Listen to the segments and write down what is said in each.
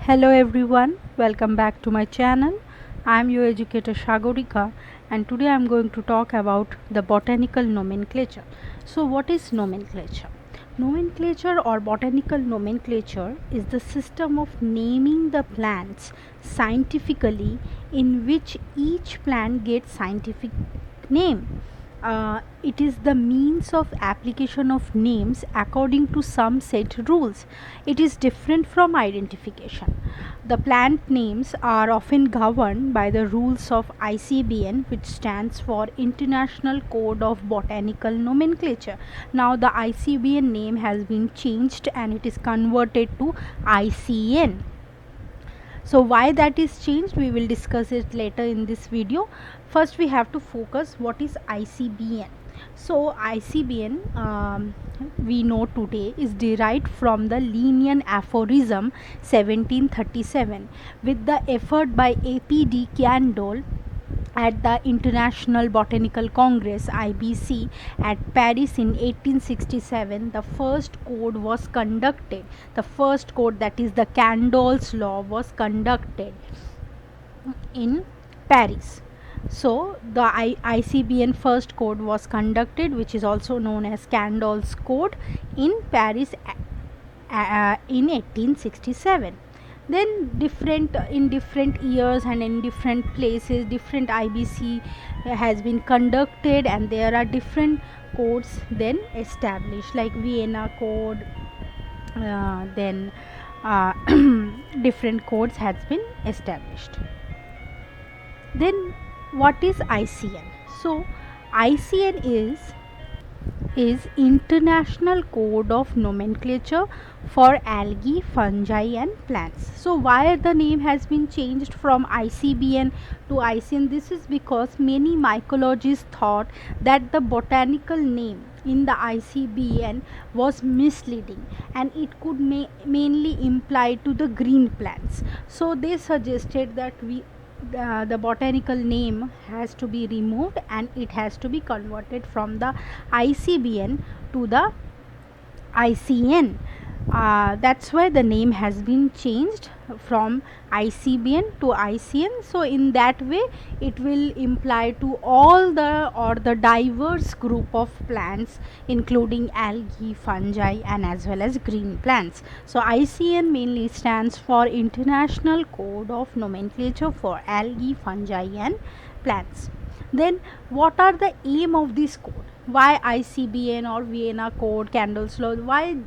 Hello everyone, welcome back to my channel. I am your educator Shagorika and today I am going to talk about the botanical nomenclature. So what is nomenclature? Nomenclature or botanical nomenclature is the system of naming the plants scientifically in which each plant gets scientific name. It is the means of application of names according to some set rules. It is different from identification. The plant names are often governed by the rules of ICBN, which stands for International Code of Botanical Nomenclature. Now the ICBN name has been changed and it is converted to ICN. So why that is changed, we will discuss it later in this video. First we have to focus what is ICBN. So ICBN, we know today, is derived from the Linnean aphorism 1737 with the effort by APD Candolle at the International Botanical Congress IBC at Paris in 1867. The first code was conducted. The first code, that is the Candolle's law, was conducted in Paris. So the ICBN first code was conducted, which is also known as Candolle's code, in Paris in 1867. Then in different years and in different places different IBC has been conducted and there are different codes then established, like Vienna code, then different codes has been established. Then what is ICN? So ICN is International Code of Nomenclature for algae, fungi and plants. So why the name has been changed from ICBN to ICN? This is because many mycologists thought that the botanical name in the ICBN was misleading and it could mainly imply to the green plants. So they suggested that the botanical name has to be removed and it has to be converted from the ICBN to the ICN. That's why the name has been changed from ICBN to ICN. So in that way it will imply to all the diverse group of plants including algae, fungi and as well as green plants. So ICN mainly stands for International Code of Nomenclature for algae, fungi and plants. Then what are the aim of this code? Why ICBN or Vienna code, Candolle's law, why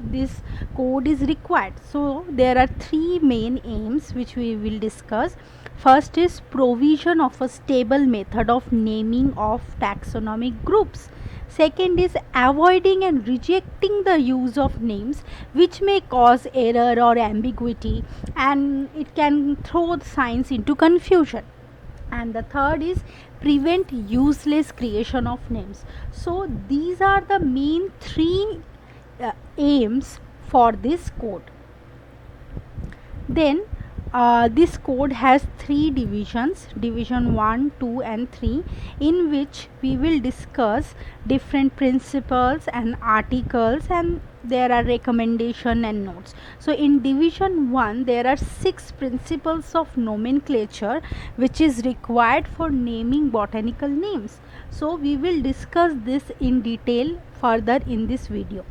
this code is required? So there are three main aims which we will discuss. First is provision of a stable method of naming of taxonomic groups. Second is avoiding and rejecting the use of names which may cause error or ambiguity and it can throw science into confusion. And the third is prevent useless creation of names. So these are the main three aims for this code. Then this code has three divisions, division 1, 2 and 3, in which we will discuss different principles and articles and there are recommendation and notes. So in division 1 there are 6 principles of nomenclature which is required for naming botanical names. So we will discuss this in detail further in this video.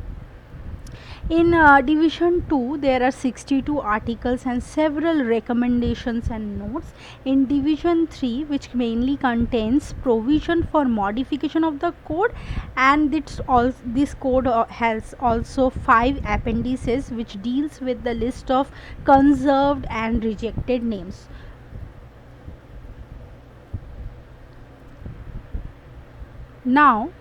In division 2 there are 62 articles and several recommendations and notes. In division 3, which mainly contains provision for modification of the code, and this code has also 5 appendices which deals with the list of conserved and rejected names. Now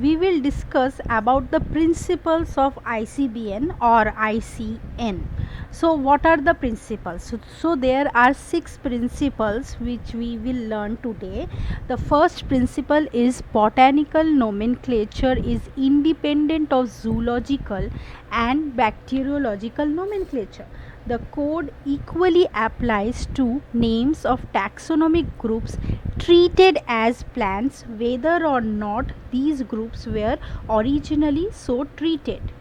we will discuss about the principles of ICBN or ICN. So what are the principles? So there are 6 principles which we will learn today. The first principle is botanical nomenclature is independent of zoological and bacteriological nomenclature. The code equally applies to names of taxonomic groups treated as plants whether or not these groups were originally so treated.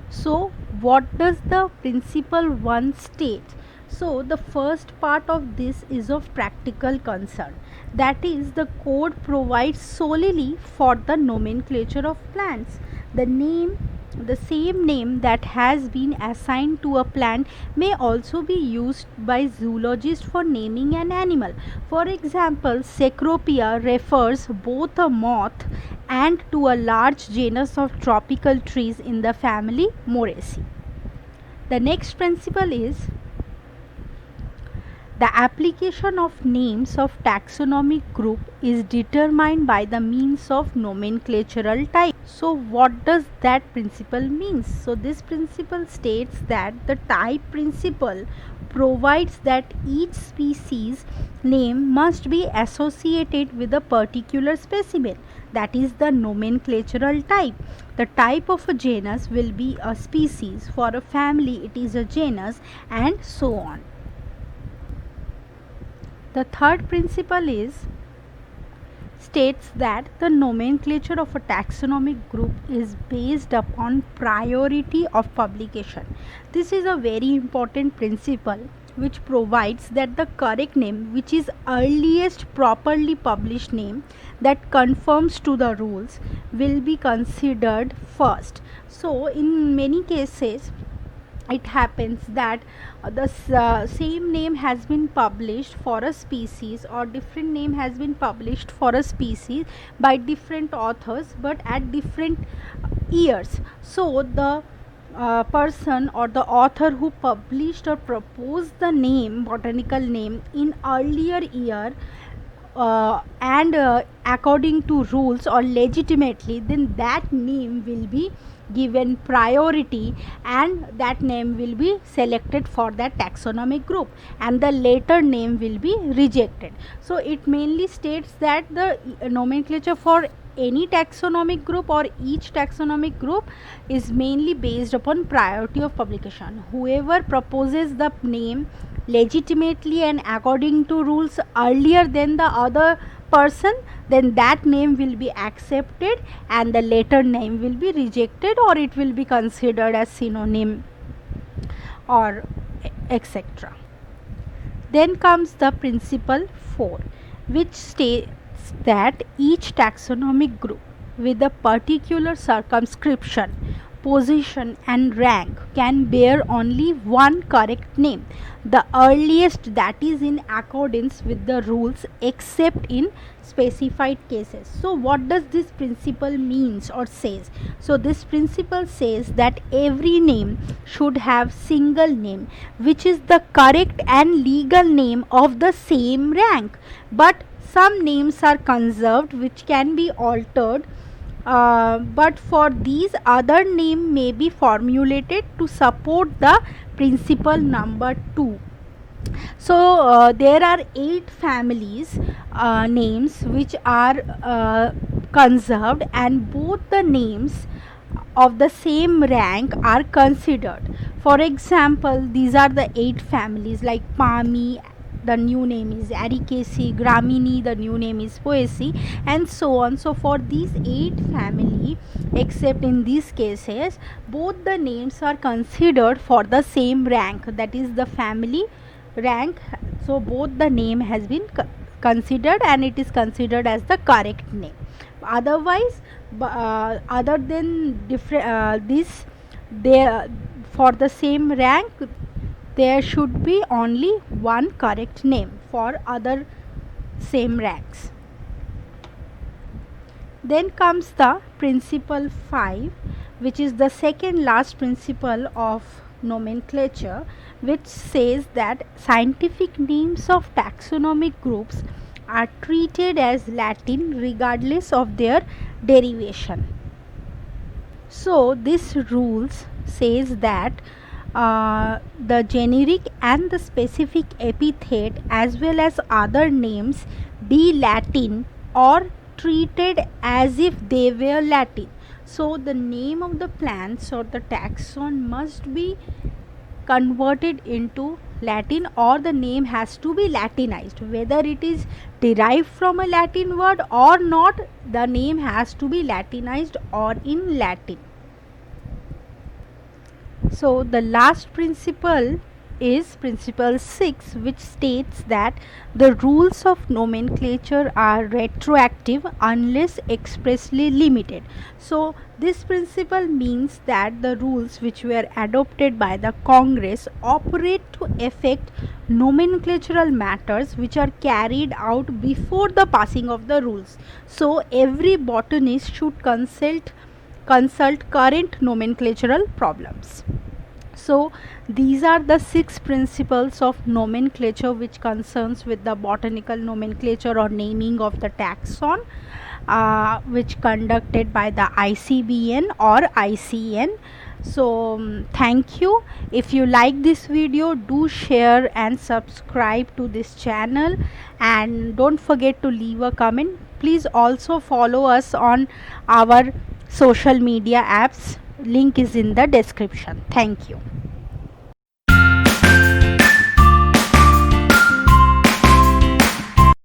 So what does the principle 1 state? So the first part of this is of practical concern, that is, the code provides solely for the nomenclature of plants. The same name that has been assigned to a plant may also be used by zoologists for naming an animal. For example, Cecropia refers both a moth and to a large genus of tropical trees in the family Moraceae. The next principle is the application of names of taxonomic group is determined by the means of nomenclatural type. So what does that principle mean? So this principle states that the type principle provides that each species name must be associated with a particular specimen, that is the nomenclatural type. The type of a genus will be a species, for a family it is a genus, and so on. The third principle states that the nomenclature of a taxonomic group is based upon priority of publication. This is a very important principle which provides that the correct name, which is earliest properly published name that conforms to the rules, will be considered first. So in many cases it happens that the same name has been published for a species, or different name has been published for a species by different authors but at different years. So the person or the author who published or proposed the name, botanical name, in earlier year and according to rules or legitimately, then that name will be given priority and that name will be selected for that taxonomic group, and the later name will be rejected. So it mainly states that the nomenclature for any taxonomic group or each taxonomic group is mainly based upon priority of publication. Whoever proposes the name legitimately and according to rules earlier than the other person, then that name will be accepted and the later name will be rejected, or it will be considered as synonym or etc. Then comes the principle 4, which states that each taxonomic group with a particular circumscription, position and rank can bear only one correct name, the earliest that is in accordance with the rules except in specified cases. So what does this principle means or says? So this principle says that every name should have single name, which is the correct and legal name of the same rank, but some names are conserved which can be altered, but for these other name may be formulated to support the principle number 2. So there are 8 families names which are conserved, and both the names of the same rank are considered. For example, these are the 8 families, like Palmae, the new name is Ericaceae, Gramineae, the new name is Poaceae, and so on. So for these 8 family, except in these cases, both the names are considered for the same rank, that is the family rank. So both the name has been considered and it is considered as the correct name. Otherwise, other than different this, they for the same rank there should be only one correct name for other same ranks. Then comes the principle 5, which is the second last principle of nomenclature, which says that scientific names of taxonomic groups are treated as Latin regardless of their derivation. So this rules says that the generic and the specific epithet as well as other names be Latin or treated as if they were Latin. So the name of the plants or the taxon must be converted into Latin, or the name has to be Latinized. Whether it is derived from a Latin word or not, the name has to be Latinized or in Latin. So the last principle is principle 6, which states that the rules of nomenclature are retroactive unless expressly limited. So this principle means that the rules which were adopted by the Congress operate to affect nomenclatural matters which are carried out before the passing of the rules. So every botanist should consult current nomenclatural problems. So these are the 6 principles of nomenclature which concerns with the botanical nomenclature or naming of the taxon, which conducted by the ICBN or ICN. So thank you. If you like this video, do share and subscribe to this channel, and don't forget to leave a comment. Please also follow us on our social media apps. Link is in the description. Thank you.